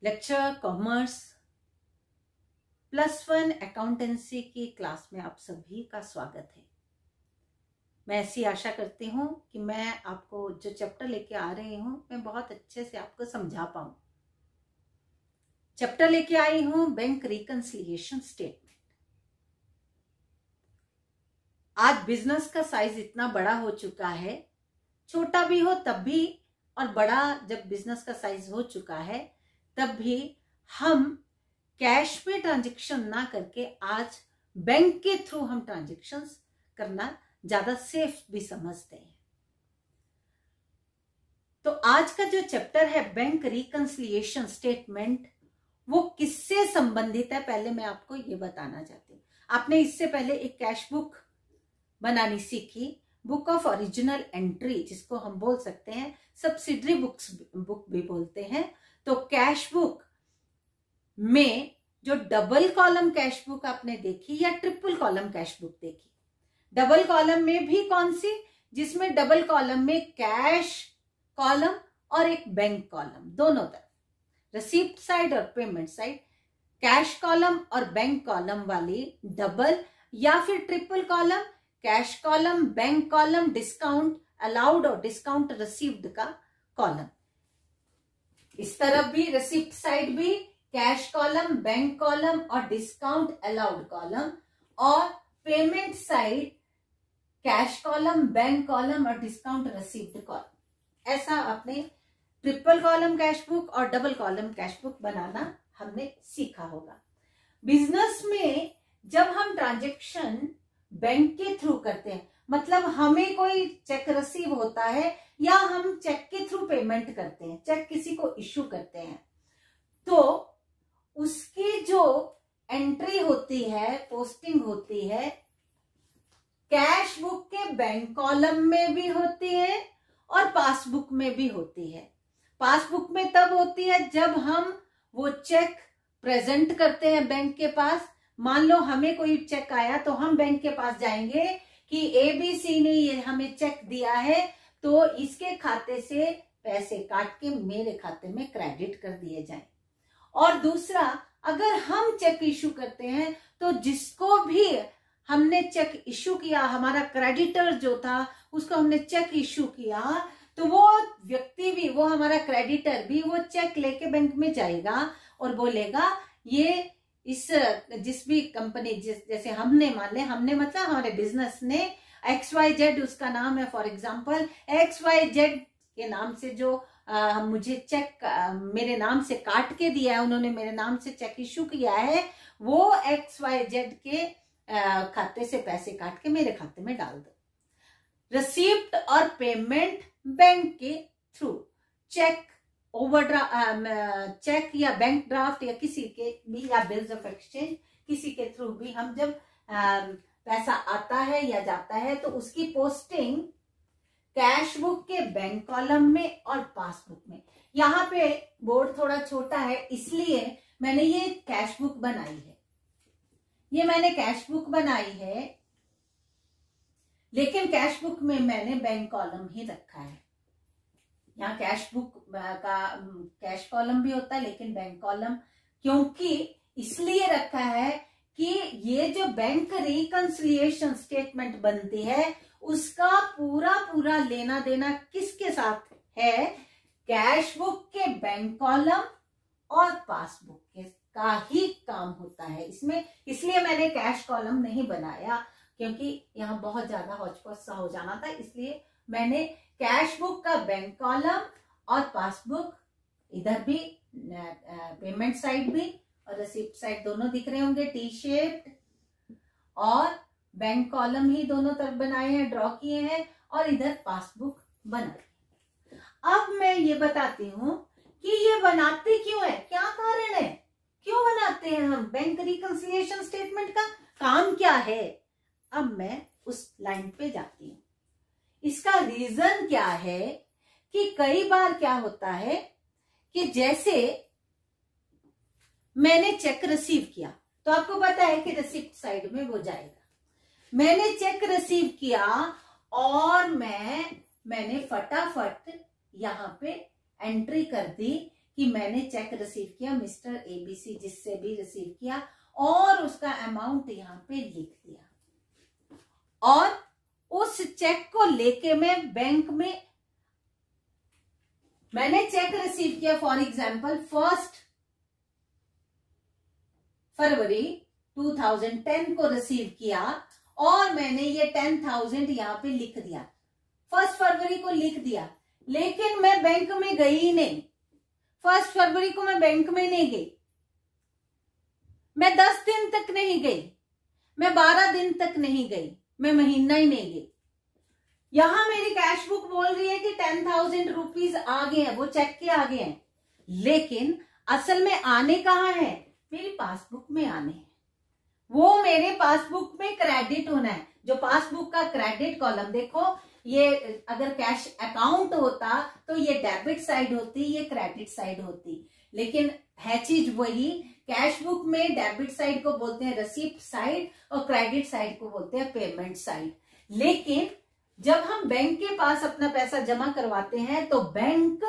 Lecture commerce +1 accountancy की class में आप सभी का स्वागत है। मैं ऐसी आशा करती हूँ कि मैं आपको जो चैप्टर लेके आ रही हूँ मैं बहुत अच्छे से आपको समझा पाऊँ। चैप्टर लेके आई हूँ बैंक रिकंसिलिएशन स्टेटमेंट। आज बिजनेस का साइज इतना बड़ा हो चुका है, छोटा भी हो तब भी और बड़ा जब बिजनेस का साइज हो चुका है तब भी हम कैश में ट्रांजैक्शन ना करके आज बैंक के थ्रू हम ट्रांजैक्शंस करना ज्यादा सेफ भी समझते हैं। तो आज का जो चैप्टर है बैंक रिकंसिलिएशन स्टेटमेंट, वो किससे संबंधित है पहले मैं आपको ये बताना चाहती हूँ। आपने इससे पहले एक कैश बुक बनानी सीखी, बुक ऑफ ओरिजिनल एंट्री, जिसको हम बोल सकते हैं सब्सिडरी बुक भी बोलते हैं। तो कैश बुक में जो डबल कॉलम कैश बुक आपने देखी या ट्रिपल कॉलम कैश बुक देखी, डबल कॉलम में भी कौन सी, जिसमें डबल कॉलम में कैश कॉलम और एक बैंक कॉलम, दोनों तरफ रिसीप्ट साइड और पेमेंट साइड, कैश कॉलम और बैंक कॉलम वाली डबल या फिर triple column, cash column, bank column, discount allowed और डिस्काउंट रिसीव्ड का कॉलम। इस तरफ भी रिसीप्ट साइड भी कैश कॉलम, बैंक कॉलम और डिस्काउंट अलाउड कॉलम, और payment side cash column, bank column और डिस्काउंट रिसीव्ड कॉलम। ऐसा आपने ट्रिपल कॉलम कैश बुक और डबल कॉलम कैश बुक बनाना हमने सीखा होगा। बिजनेस में जब हम ट्रांजैक्शन बैंक के थ्रू करते हैं, मतलब हमें कोई चेक रिसीव होता है या हम चेक के थ्रू पेमेंट करते हैं, चेक किसी को इश्यू करते हैं, तो उसकी जो एंट्री होती है, पोस्टिंग होती है, कैश बुक के बैंक कॉलम में भी होती है और पासबुक में भी होती है। पासबुक में तब होती है जब हम वो चेक प्रेजेंट करते हैं बैंक के पास। मान लो हमें कोई चेक आया तो हम बैंक के पास जाएंगे कि ABC ने ये हमें चेक दिया है, तो इसके खाते से पैसे काट के मेरे खाते में क्रेडिट कर दिए जाएं। और दूसरा, अगर हम चेक इश्यू करते हैं तो जिसको भी हमने चेक इश्यू किया, हमारा क्रेडिटर जो था उसको हमने चेक इश्यू किया, तो वो व्यक्ति भी, वो हमारा क्रेडिटर भी वो चेक लेके बैंक में जाएगा और बोलेगा ये इस जिस भी कंपनी, जैसे हमने मान ले, हमने मतलब हमारे बिजनेस ने XYZ उसका नाम है, फॉर एग्जांपल XYZ के नाम से जो मुझे चेक मेरे नाम से काट के दिया है, उन्होंने मेरे नाम से चेक इश्यू किया है, वो XYZ के खाते से पैसे काट के मेरे खाते में डाल दो। रिसीप्ट और पेमेंट बैंक के थ्रू, चेक चेक या बैंक ड्राफ्ट या किसी के भी, या बिल्स ऑफ एक्सचेंज, किसी के थ्रू भी हम जब पैसा आता है या जाता है तो उसकी पोस्टिंग कैश बुक के बैंक कॉलम में और पासबुक में। यहाँ पे बोर्ड थोड़ा छोटा है इसलिए मैंने ये कैश बुक बनाई है, ये मैंने कैश बुक बनाई है, लेकिन कैश बुक में मैंने बैंक कॉलम ही रखा है। यहाँ कैश बुक का कैश कॉलम भी होता है लेकिन बैंक कॉलम क्योंकि इसलिए रखा है कि ये जो बैंक रिकंसिलिएशन स्टेटमेंट बनती है उसका पूरा पूरा लेना देना किसके साथ है, कैश बुक के बैंक कॉलम और पासबुक के का ही काम होता है इसमें। इसलिए मैंने कैश कॉलम नहीं बनाया क्योंकि यहाँ बहुत ज्यादा हौच-पौच सा हो जाना था, इसलिए मैंने कैश बुक का बैंक कॉलम और पासबुक, इधर भी पेमेंट साइड भी और रिसीप्ट साइड दोनों दिख रहे होंगे, टी शेप्ड, और बैंक कॉलम ही दोनों तरफ बनाए हैं, ड्रॉ किए हैं, और इधर पासबुक बनाई। अब मैं ये बताती हूं कि ये बनाते क्यों है, क्या कारण है, क्यों बनाते हैं हम बैंक रिकंसिलिएशन स्टेटमेंट, का काम क्या है। अब मैं उस लाइन पे जाती हूँ। इसका रीजन क्या है कि कई बार क्या होता है कि जैसे मैंने चेक रिसीव किया तो आपको पता है कि रिसिप्ट साइड में वो जाएगा। मैंने चेक रिसीव किया और मैंने फटाफट यहाँ पे एंट्री कर दी कि कि मैंने चेक रिसीव किया मिस्टर एबीसी, जिससे भी रिसीव किया, और उसका अमाउंट यहां पे लिख दिया, और उस चेक को लेके मैं बैंक में, मैंने चेक रिसीव किया फॉर एग्जाम्पल 1 फरवरी 2010 को रिसीव किया, और मैंने ये 10,000 यहां पे लिख दिया, 1 फरवरी को लिख दिया, लेकिन मैं बैंक में गई ही नहीं। 1 फरवरी को मैं बैंक में नहीं गई, मैं 10 दिन तक नहीं गई, मैं 12 दिन तक नहीं गई, मैं महीना ही नहीं गई। यहां मेरी कैश बुक बोल रही है कि 10,000 रुपीज आ गए हैं, वो चेक के आ गए हैं, लेकिन असल में आने कहाँ है, मेरी पासबुक में आने हैं। वो मेरे पासबुक में क्रेडिट होना है। जो पासबुक का क्रेडिट कॉलम देखो, ये अगर कैश अकाउंट होता तो ये डेबिट साइड होती, ये क्रेडिट साइड होती, लेकिन है चीज वही। कैश बुक में डेबिट साइड को बोलते हैं रिसीप्ट साइड, और क्रेडिट साइड को बोलते हैं पेमेंट साइड। लेकिन जब हम बैंक के पास अपना पैसा जमा करवाते हैं तो बैंक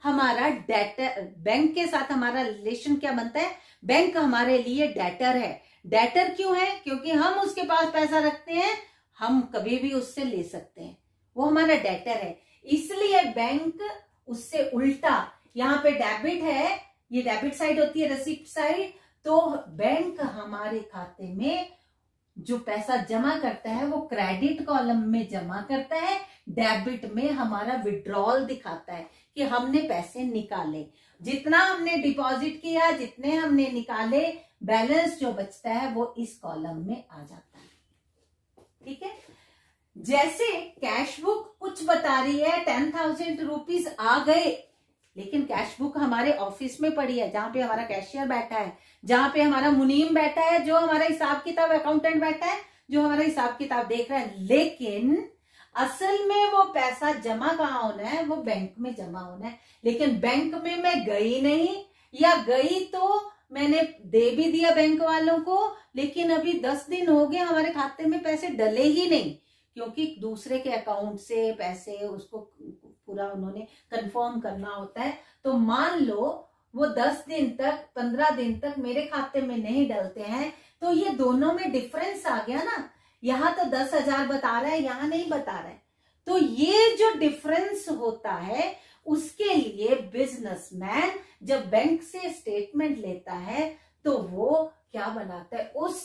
हमारा डेटर, बैंक के साथ हमारा रिलेशन क्या बनता है, बैंक हमारे लिए डेटर है। डेटर क्यों है, क्योंकि हम उसके पास पैसा रखते हैं, हम कभी भी उससे ले सकते हैं, वो हमारा डेटर है। इसलिए बैंक उससे उल्टा, यहाँ पे डेबिट है, ये डेबिट साइड होती है, रिसिप्ट साइड, तो बैंक हमारे खाते में जो पैसा जमा करता है वो क्रेडिट कॉलम में जमा करता है, डेबिट में हमारा विड्रॉल दिखाता है कि हमने पैसे निकाले। जितना हमने डिपॉजिट किया, जितने हमने निकाले, बैलेंस जो बचता है वो इस कॉलम में आ जाता है। ठीक है, जैसे कैश बुक कुछ बता रही है 10,000 रुपीज आ गए, लेकिन कैश बुक हमारे ऑफिस में पड़ी है, जहां पे हमारा कैशियर बैठा है, जहां पे हमारा मुनीम बैठा है, जो हमारा हिसाब किताब अकाउंटेंट बैठा है, जो हमारा हिसाब किताब देख रहा है, लेकिन असल में वो पैसा जमा कहाँ होना है, वो बैंक में जमा होना है। लेकिन बैंक में मैं गई नहीं, या गई तो मैंने दे भी दिया बैंक वालों को, लेकिन अभी 10 दिन हो गए, हमारे खाते में पैसे डले ही नहीं, क्योंकि दूसरे के अकाउंट से पैसे उसको पूरा उन्होंने कंफर्म करना होता है। तो मान लो वो 10 दिन तक, 15 दिन तक मेरे खाते में नहीं डलते हैं, तो ये दोनों में डिफरेंस आ गया ना। यहाँ तो 10,000 बता रहा है, यहाँ नहीं बता रहा है। तो ये जो डिफरेंस होता है, उसके लिए बिजनेसमैन जब बैंक से स्टेटमेंट लेता है तो वो क्या बनाता है, उस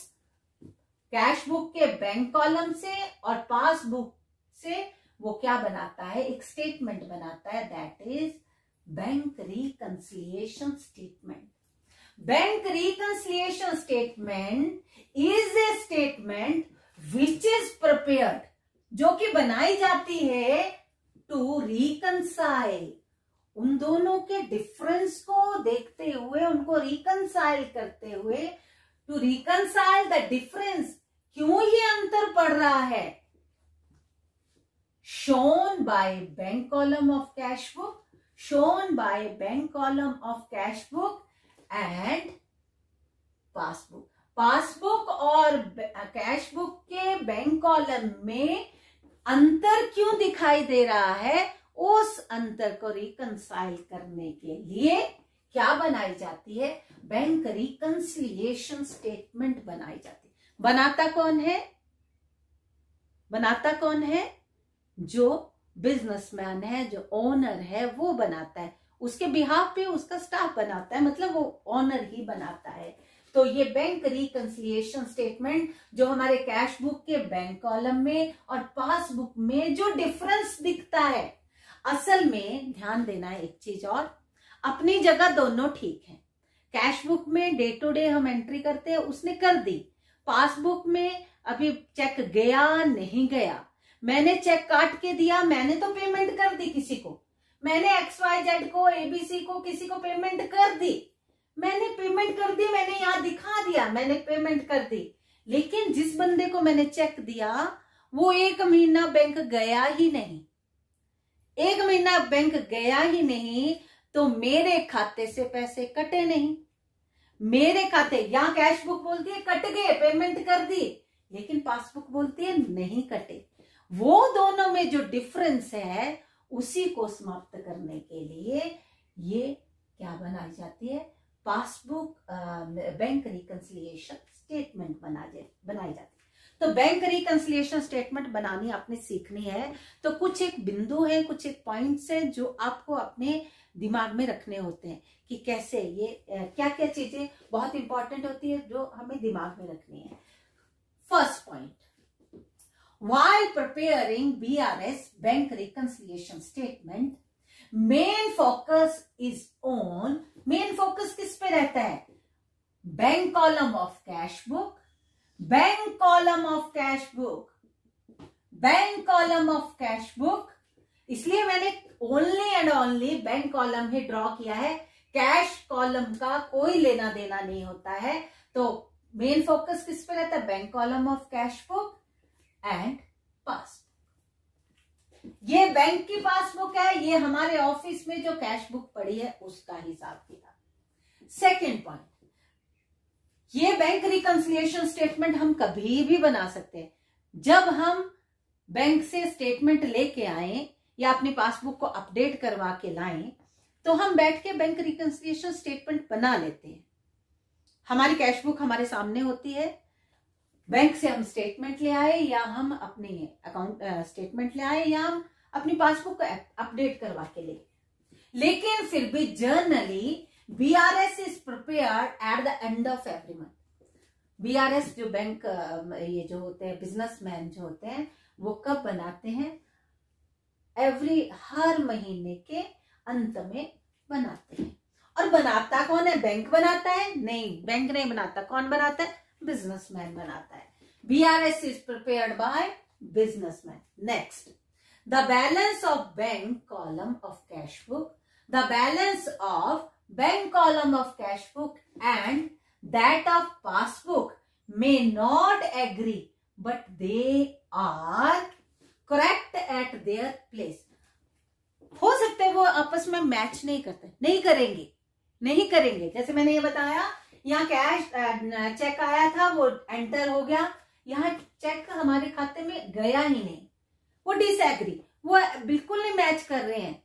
कैश बुक के बैंक कॉलम से और पासबुक से वो क्या बनाता है, एक स्टेटमेंट बनाता है, that is bank reconciliation statement. Bank reconciliation statement is a statement which is prepared, जो कि बनाई जाती है टू रिकंसाइल, उन दोनों के डिफरेंस को देखते हुए, उनको रिकंसाइल करते हुए, टू रिकंसाइल द डिफरेंस, क्यों ये अंतर पड़ रहा है, shown by bank column of cash book, shown by bank column of cash book and passbook। Passbook और कैश बुक के बैंक कॉलम में अंतर क्यों दिखाई दे रहा है, उस अंतर को रिकंसाइल करने के लिए क्या बनाई जाती है, बैंक रिकंसिलिएशन स्टेटमेंट बनाई जाती है। बनाता कौन है, बनाता कौन है, जो बिजनेसमैन है, जो ओनर है, वो बनाता है। उसके बिहाफ पे उसका स्टाफ बनाता है, मतलब वो ओनर ही बनाता है। तो ये बैंक रिकंसिलिएशन स्टेटमेंट जो हमारे कैश बुक के बैंक कॉलम में और पासबुक में जो डिफरेंस दिखता है, असल में ध्यान देना है एक चीज और, अपनी जगह दोनों ठीक है। कैश बुक में डे टू डे हम एंट्री करते हैं, उसने कर दी। पासबुक में अभी चेक गया नहीं गया, मैंने चेक काट के दिया, मैंने तो पेमेंट कर दी किसी को, मैंने XYZ को, ABC को, किसी को पेमेंट कर दी, मैंने पेमेंट कर दी, मैंने यहां दिखा दिया मैंने पेमेंट कर दी, लेकिन जिस बंदे को मैंने चेक दिया वो 1 महीना बैंक गया ही नहीं, 1 महीना बैंक गया ही नहीं, तो मेरे खाते से पैसे कटे नहीं। मेरे खाते, यहां कैश बुक बोलती है कट गए, पेमेंट कर दी, लेकिन पासबुक बोलती है नहीं कटे। वो दोनों में जो डिफरेंस है उसी को समाप्त करने के लिए ये क्या बनाई जाती है? पासबुक बैंक रिकंसिलिएशन स्टेटमेंट बनाई जाती है। तो बैंक रिकंसिलिएशन स्टेटमेंट बनानी आपने सीखनी है। तो कुछ एक बिंदु है, कुछ एक पॉइंट्स है जो आपको अपने दिमाग में रखने होते हैं कि कैसे ये क्या क्या चीजें बहुत इंपॉर्टेंट होती है जो हमें दिमाग में रखनी है। First point, while preparing BRS bank reconciliation statement, main focus किस पे रहता है? Bank column of cash book, bank column of cash book, bank column of cash book. इसलिए मैंने only and only bank column he draw किया है, cash column का कोई लेना देना नहीं होता है। तो मेन फोकस किस पे रहता है? Bank column of cash book and passbook. ये बैंक की पासबुक है, ये हमारे ऑफिस में जो कैश बुक पड़ी है उसका हिसाब किताब। सेकेंड पॉइंट, ये बैंक रिकंसिलिएशन स्टेटमेंट हम कभी भी बना सकते हैं। जब हम बैंक से स्टेटमेंट लेके आए या अपनी पासबुक को अपडेट करवा के लाएं, तो हम बैठ के बैंक रिकंसिलिएशन स्टेटमेंट बना लेते हैं। हमारी कैश बुक हमारे सामने होती है, बैंक से हम स्टेटमेंट ले आए या हम अपने अकाउंट स्टेटमेंट ले आए या हम अपनी पासबुक को अपडेट करवा के ले। लेकिन फिर भी generally BRS is prepared at the end of every month. BRS जो बैंक ये जो होते हैं बिजनेसमैन जो होते हैं वो कब बनाते हैं? हर महीने के अंत में बनाते हैं। और बनाता कौन है? बैंक बनाता है? नहीं, बैंक नहीं बनाता। कौन बनाता है? बिजनेसमैन बनाता है। BRS is prepared by businessman. Next, the balance of bank column of cash book, the balance of bank column of cash book and that of passbook may not agree, but they are correct at their place. हो सकता है वो आपस में match नहीं करते, नहीं करेंगे। जैसे मैंने ये बताया, यहाँ कैश चेक आया था, वो एंटर हो गया, यहाँ चेक हमारे खाते में गया ही नहीं, वो डिसएग्री, वो बिल्कुल नहीं मैच कर रहे हैं।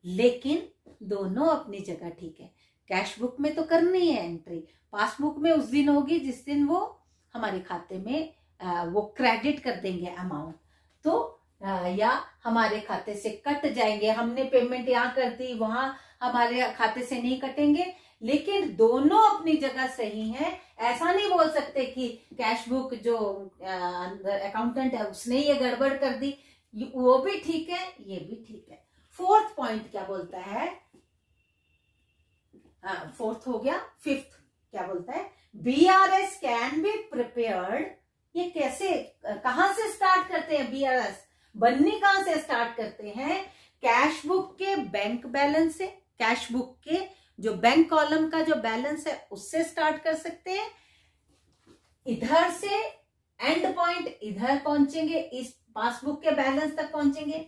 लेकिन दोनों अपनी जगह ठीक है। कैश बुक में तो करनी है एंट्री, पासबुक में उस दिन होगी जिस दिन वो हमारे खाते में वो क्रेडिट कर देंगे अमाउंट, तो या हमारे खाते से कट जाएंगे। हमने पेमेंट यहाँ कर दी, वहां हमारे खाते से नहीं कटेंगे। लेकिन दोनों अपनी जगह सही है। ऐसा नहीं बोल सकते कि कैश बुक जो अकाउंटेंट है उसने ये गड़बड़ कर दी, वो भी ठीक है, ये भी ठीक है। फोर्थ पॉइंट क्या बोलता है? फोर्थ हो गया। फिफ्थ क्या बोलता है? BRS can be prepared. ये कैसे, कहां से स्टार्ट करते हैं? बीआरएस बननी कहां से स्टार्ट करते हैं? कैश बुक के बैंक बैलेंस से, कैश बुक के जो बैंक कॉलम का जो बैलेंस है उससे स्टार्ट कर सकते हैं। इधर से एंड पॉइंट इधर पहुंचेंगे, इस पासबुक के बैलेंस तक पहुंचेंगे।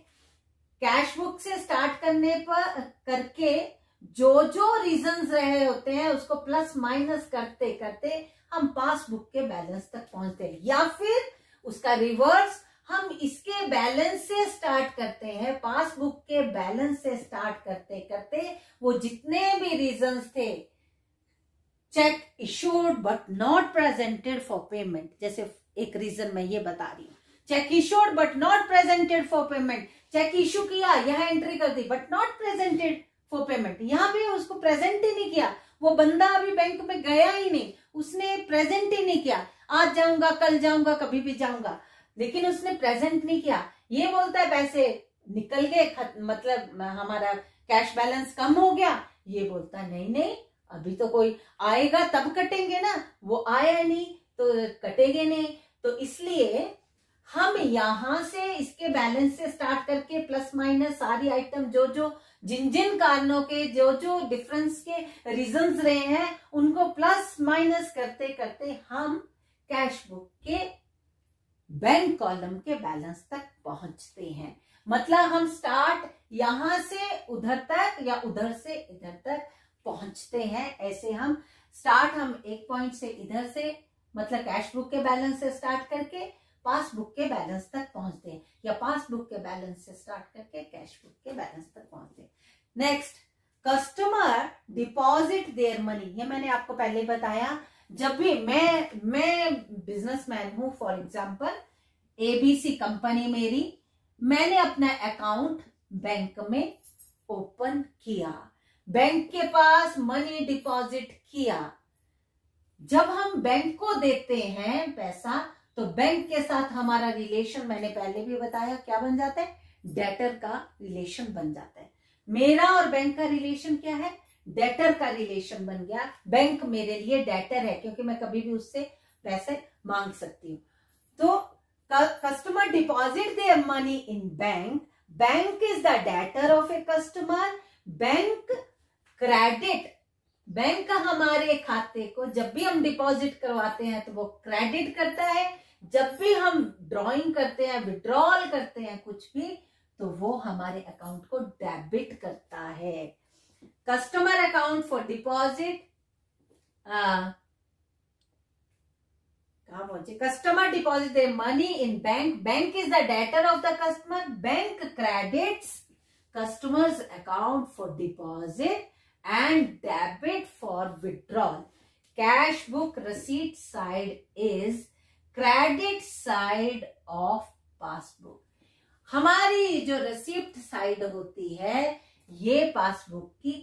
कैश बुक से स्टार्ट करने पर करके जो जो रीजंस रहे होते हैं उसको प्लस माइनस करते करते हम पासबुक के बैलेंस तक पहुंचते हैं, या फिर उसका रिवर्स, हम इसके बैलेंस से स्टार्ट करते हैं, पासबुक के बैलेंस से स्टार्ट करते करते वो जितने भी रीजंस थे, cheque issued but not presented for payment, जैसे एक रीजन मैं ये बता रही हूँ, cheque issued but not presented for payment, cheque issue किया, यह एंट्री कर दी but not presented for payment, यहां भी उसको प्रेजेंट ही नहीं किया, वो बंदा अभी बैंक में गया ही नहीं, उसने प्रेजेंट ही नहीं किया, आज जाऊंगा कल जाऊंगा कभी भी जाऊंगा, लेकिन उसने प्रेजेंट नहीं किया। ये बोलता है पैसे निकल गए, मतलब हमारा कैश बैलेंस कम हो गया। ये बोलता है नहीं नहीं, अभी तो कोई आएगा तब कटेंगे ना, वो आया नहीं तो कटेंगे नहीं। तो इसलिए हम यहां से इसके बैलेंस से स्टार्ट करके प्लस माइनस सारी आइटम जो जो जिन जिन कारणों के जो जो डिफरेंस के रीजंस रहे हैं उनको प्लस माइनस करते करते हम कैश बुक के बैंक कॉलम के बैलेंस तक पहुंचते हैं। मतलब हम स्टार्ट यहां से उधर तक या उधर से इधर तक पहुंचते हैं। ऐसे हम स्टार्ट, हम एक पॉइंट से इधर से मतलब कैश बुक के बैलेंस से स्टार्ट करके पासबुक के बैलेंस तक पहुंचते हैं, या पासबुक के बैलेंस से स्टार्ट करके कैश बुक के बैलेंस तक पहुंचते हैं। Next, customer deposit their money, ये मैंने आपको पहले बताया। जब भी मैं बिजनेसमैन हूं, फॉर एग्जांपल एबीसी कंपनी मेरी, मैंने अपना अकाउंट बैंक में ओपन किया, बैंक के पास मनी डिपॉजिट किया। जब हम बैंक को देते हैं पैसा तो बैंक के साथ हमारा रिलेशन, मैंने पहले भी बताया, क्या बन जाता है, डेटर का रिलेशन बन जाता है। मेरा और बैंक का रिलेशन क्या है, डेटर का रिलेशन बन गया। बैंक मेरे लिए डेटर है क्योंकि मैं कभी भी उससे पैसे मांग सकती हूँ। तो customer deposit their money in bank, bank is the debtor of a customer, bank credit, bank हमारे खाते को जब भी हम डिपॉजिट करवाते हैं तो वो क्रेडिट करता है, जब भी हम ड्रॉइंग करते हैं, विड्रॉल करते हैं कुछ भी, तो वो हमारे अकाउंट को डेबिट करता है। Customer account for deposit, customer deposit the money in bank, bank is the debtor of the customer, bank credits customers account for deposit and debit for withdrawal. Cash book receipt side is credit side of passbook. हमारी जो receipt side होती है ये passbook की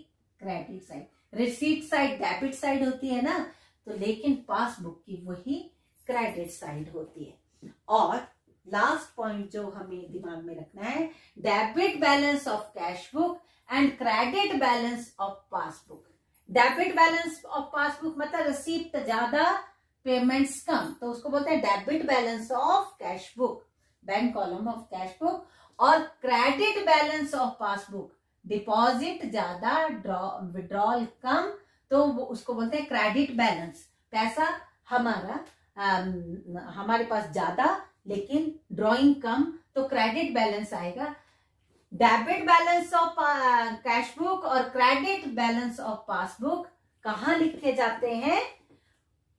credit side, receipt side debit side होती है ना, तो लेकिन पासबुक की वही क्रेडिट साइड होती है। और लास्ट पॉइंट जो हमें दिमाग में रखना है, debit balance of cash book and credit balance of passbook. Debit balance of passbook मतलब रिसीप्ट ज्यादा पेमेंट्स कम, तो उसको बोलते हैं debit balance of cash book, bank column of cash book. और credit balance of passbook, deposit ज्यादा withdrawal कम, तो वो उसको बोलते हैं क्रेडिट बैलेंस। पैसा हमारे पास ज्यादा लेकिन ड्रॉइंग कम, तो क्रेडिट बैलेंस आएगा। Debit balance of cash book और क्रेडिट बैलेंस ऑफ पासबुक कहाँ लिखे जाते हैं,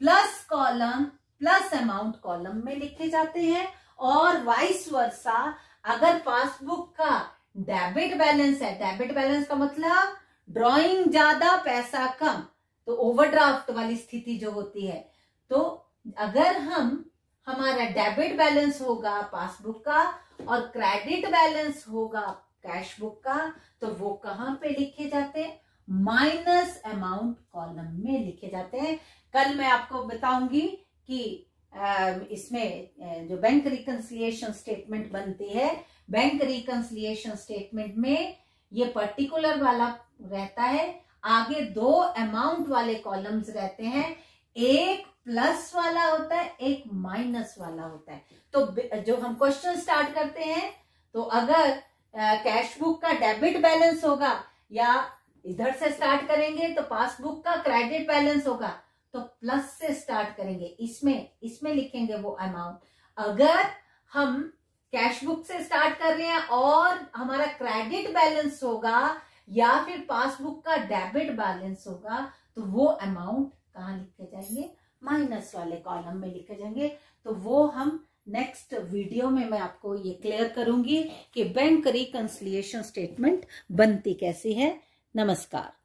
plus column, plus amount column में लिखे जाते हैं। और वाइस वर्सा, अगर पासबुक का डेबिट बैलेंस है, डेबिट बैलेंस का मतलब ड्रॉइंग ज्यादा पैसा कम, तो ओवरड्राफ्ट वाली स्थिति जो होती है, तो अगर हमारा डेबिट बैलेंस होगा पासबुक का और क्रेडिट बैलेंस होगा कैश बुक का, तो वो कहां पे लिखे जाते हैं, माइनस अमाउंट कॉलम में लिखे जाते हैं। कल मैं आपको बताऊंगी कि इसमें जो बैंक रिकंसिलिएशन स्टेटमेंट बनती है, बैंक रिकंसिलिएशन स्टेटमेंट में ये पर्टिकुलर वाला रहता है, आगे दो अमाउंट वाले कॉलम्स रहते हैं, एक प्लस वाला होता है, एक माइनस वाला होता है। तो जो हम क्वेश्चन स्टार्ट करते हैं, तो अगर कैश बुक का डेबिट बैलेंस होगा, या इधर से स्टार्ट करेंगे तो पासबुक का क्रेडिट बैलेंस होगा, तो प्लस से स्टार्ट करेंगे, इसमें लिखेंगे वो अमाउंट। अगर हम कैश बुक से स्टार्ट कर रहे हैं और हमारा क्रेडिट बैलेंस होगा या फिर पासबुक का डेबिट बैलेंस होगा, तो वो अमाउंट कहाँ लिखे जाएंगे, माइनस वाले कॉलम में लिखे जाएंगे। तो वो हम नेक्स्ट वीडियो में मैं आपको ये क्लियर करूंगी कि बैंक रिकंसिलिएशन स्टेटमेंट बनती कैसी है। नमस्कार।